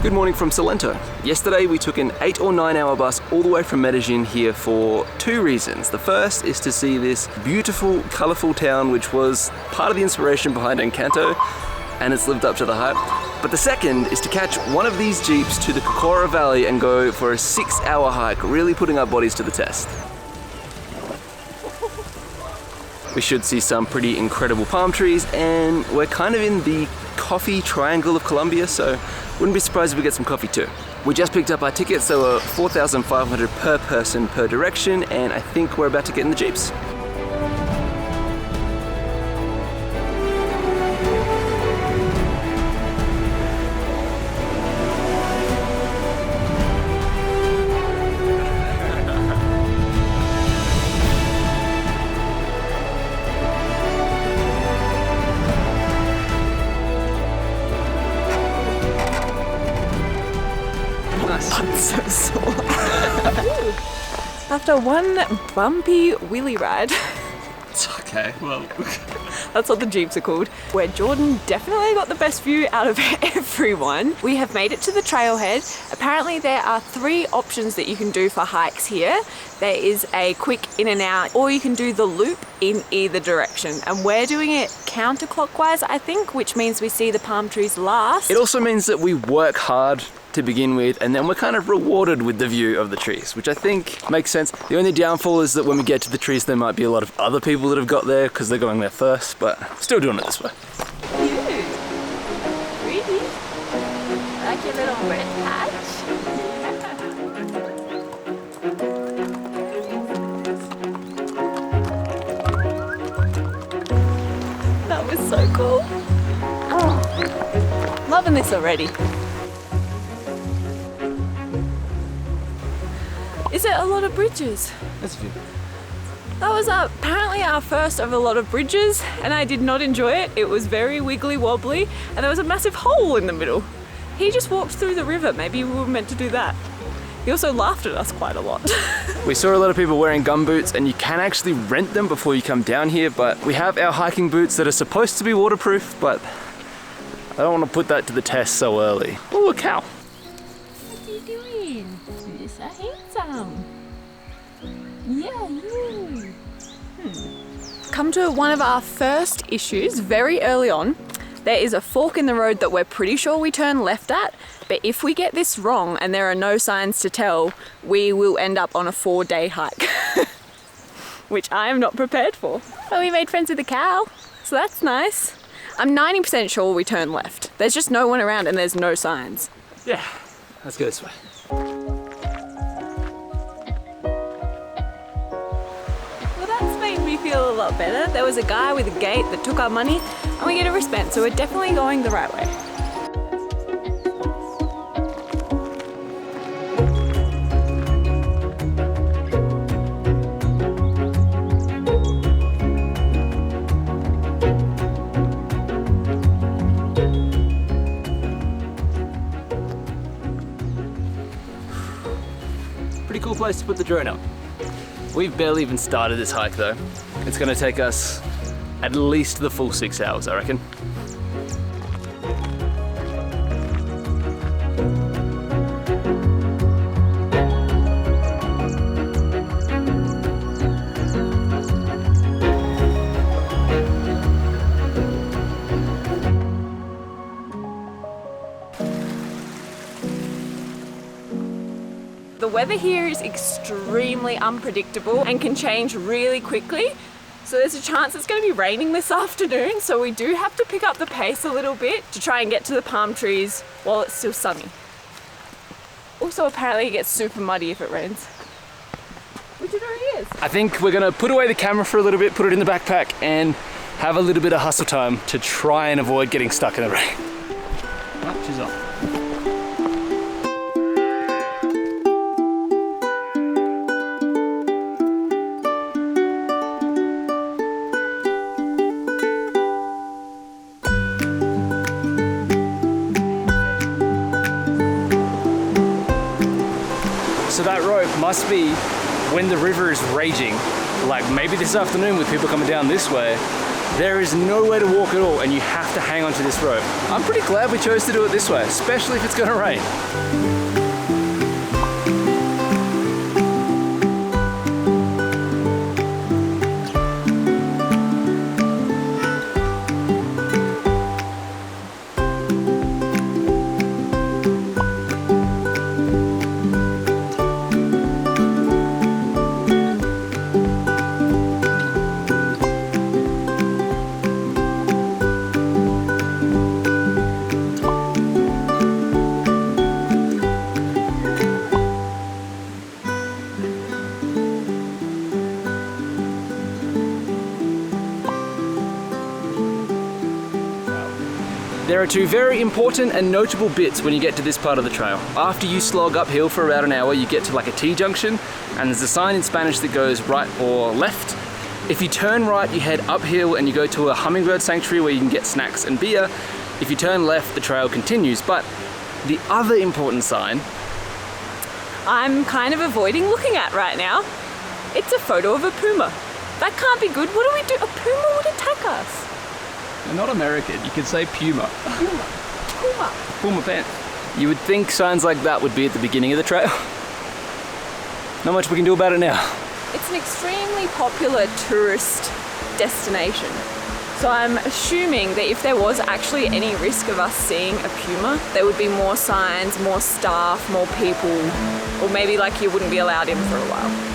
Good morning from Salento. Yesterday we took an 8 or 9 hour bus all the way from Medellin here for two reasons. The first is to see this beautiful, colourful town which was part of the inspiration behind Encanto, and it's lived up to the hype. But the second is to catch one of these jeeps to the Cocora Valley and go for a 6-hour hike, really putting our bodies to the test. We should see some pretty incredible palm trees, and we're kind of in the coffee triangle of Colombia, so wouldn't be surprised if we get some coffee too. We just picked up our tickets, so 4,500 per person per direction, and I think we're about to get in the jeeps. I'm so sore. After one bumpy wheelie ride. It's okay, well... That's what the jeeps are called. Where Jordan definitely got the best view out of everyone. We have made it to the trailhead. Apparently there are 3 options that you can do for hikes here. There is a quick in and out, or you can do the loop in either direction. And we're doing it counterclockwise, I think, which means we see the palm trees last. It also means that we work hard to begin with, and then we're kind of rewarded with the view of the trees, which I think makes sense. The only downfall is that when we get to the trees, there might be a lot of other people that have got there because they're going there first, but still doing it this way. Cute. Pretty. Like your little red patch. That was so cool. Oh, loving this already. Is it a lot of bridges? That's a few. That was apparently our first of a lot of bridges, and I did not enjoy it. It was very wiggly wobbly, and there was a massive hole in the middle. He just walked through the river. Maybe we were meant to do that. He also laughed at us quite a lot. We saw a lot of people wearing gum boots, and you can actually rent them before you come down here, but we have our hiking boots that are supposed to be waterproof, but I don't want to put that to the test so early. Oh, a cow. What are you doing? You're so handsome. Yeah, you. Come to one of our first issues very early on. There is a fork in the road that we're pretty sure we turn left at, but if we get this wrong and there are no signs to tell, we will end up on a 4-day hike, which I am not prepared for. But we made friends with the cow, so that's nice. I'm 90% sure we turn left. There's just no one around and there's no signs. Yeah, let's go this way. Well, that's made me feel a lot better. There was a guy with a gate that took our money and we get a wristband, so we're definitely going the right way. Pretty cool place to put the drone up. We've barely even started this hike though. It's gonna take us at least the full 6 hours, I reckon. The weather here is extremely unpredictable and can change really quickly. So there's a chance it's going to be raining this afternoon, so we do have to pick up the pace a little bit to try and get to the palm trees while it's still sunny. Also, apparently it gets super muddy if it rains. Which it already is. I think we're gonna put away the camera for a little bit, put it in the backpack, and have a little bit of hustle time to try and avoid getting stuck in the rain. Oh, she's off. So that rope must be when the river is raging, like maybe this afternoon with people coming down this way, There is nowhere to walk at all, and you have to hang onto this rope. I'm pretty glad we chose to do it this way, especially if it's gonna rain. There are two very important and notable bits when you get to this part of the trail. After you slog uphill for about an hour, you get to like a T-junction, and there's a sign in Spanish that goes right or left. If you turn right, you head uphill and you go to a Hummingbird Sanctuary where you can get snacks and beer. If you turn left, the trail continues. But the other important sign I'm kind of avoiding looking at right now. It's a photo of a puma. That can't be good. What do we do? A puma would attack us. You're not American, you could say puma. Puma. Puma. Puma pants. You would think signs like that would be at the beginning of the trail. Not much we can do about it now. It's an extremely popular tourist destination. So I'm assuming that if there was actually any risk of us seeing a puma, there would be more signs, more staff, more people, or maybe like you wouldn't be allowed in for a while.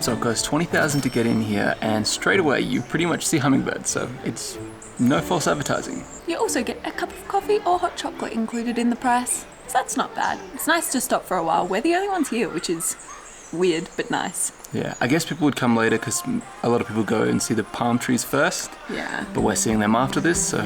So it costs 20,000 to get in here, and straight away you pretty much see hummingbirds, so it's no false advertising. You also get a cup of coffee or hot chocolate included in the price, so that's not bad. It's nice to stop for a while. We're the only ones here, which is weird but nice. Yeah, I guess people would come later because a lot of people go and see the palm trees first. Yeah. But we're seeing them after this, so...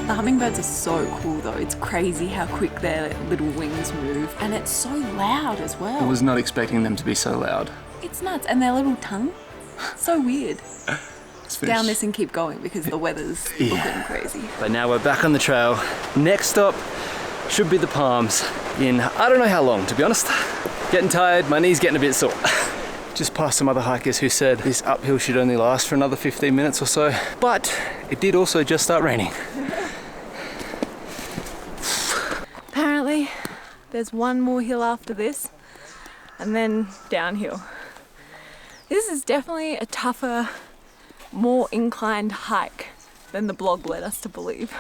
The hummingbirds are so cool though. It's crazy how quick their little wings move, and it's so loud as well. I was not expecting them to be so loud. It's nuts, and their little tongue, so weird. Let's finish. Down this and keep going because the weather's looking crazy. But now we're back on the trail. Next stop should be the palms in I don't know how long, to be honest. Getting tired, my knee's getting a bit sore. Just past some other hikers who said this uphill should only last for another 15 minutes or so. But it did also just start raining. Apparently, there's one more hill after this, and then downhill. This is definitely a tougher, more inclined hike than the blog led us to believe.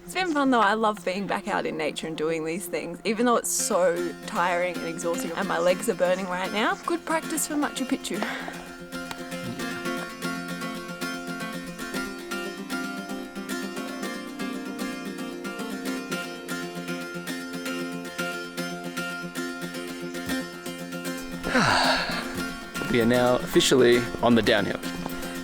It's been fun though. I love being back out in nature and doing these things, even though it's so tiring and exhausting and my legs are burning right now. Good practice for Machu Picchu. We are now officially on the downhill.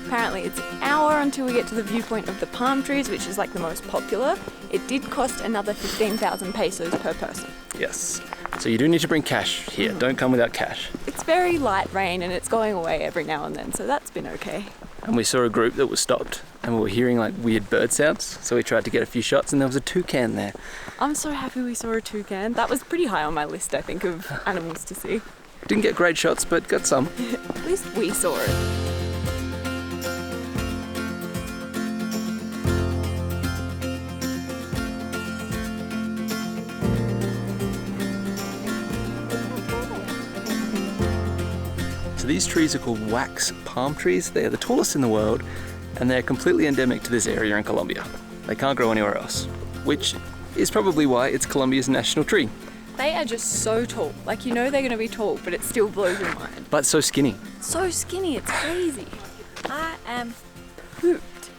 Apparently it's an hour until we get to the viewpoint of the palm trees, which is like the most popular. It did cost another 15,000 pesos per person. Yes. So you do need to bring cash here. Don't come without cash. It's very light rain and it's going away every now and then, so that's been okay. And we saw a group that was stopped and we were hearing like weird bird sounds. So we tried to get a few shots and there was a toucan there. I'm so happy we saw a toucan. That was pretty high on my list, I think, of animals to see. Didn't get great shots, but got some. At least we saw it. So these trees are called wax palm trees. They are the tallest in the world and they're completely endemic to this area in Colombia. They can't grow anywhere else, which is probably why it's Colombia's national tree. They are just so tall. Like, you know they're going to be tall, but it still blows your mind. But so skinny. So skinny, it's crazy. I am pooped.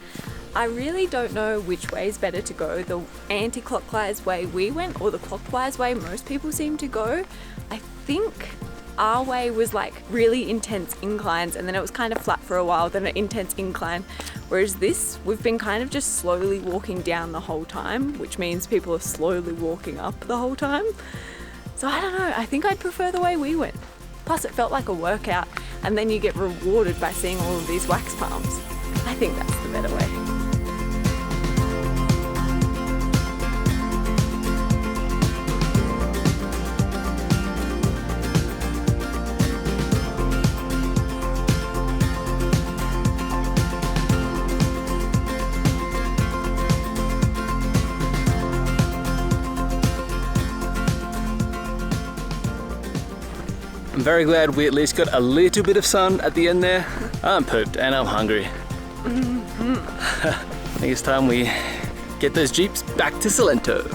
I really don't know which way is better to go, the anti-clockwise way we went or the clockwise way most people seem to go. I think our way was like really intense inclines and then it was kind of flat for a while, then an intense incline. Whereas this, we've been kind of just slowly walking down the whole time, which means people are slowly walking up the whole time. So I don't know, I think I'd prefer the way we went. Plus it felt like a workout and then you get rewarded by seeing all of these wax palms. I think that's the better way. I'm very glad we at least got a little bit of sun at the end there. I'm pooped and I'm hungry. I think it's time we get those jeeps back to Salento.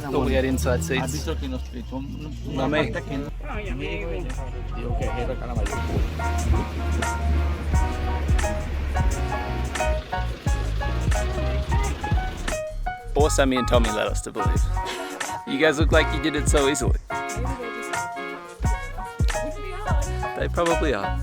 Thought we had inside seats. Not me. Or Sammy and Tommy led us to believe. You guys look like you did it so easily. They probably are.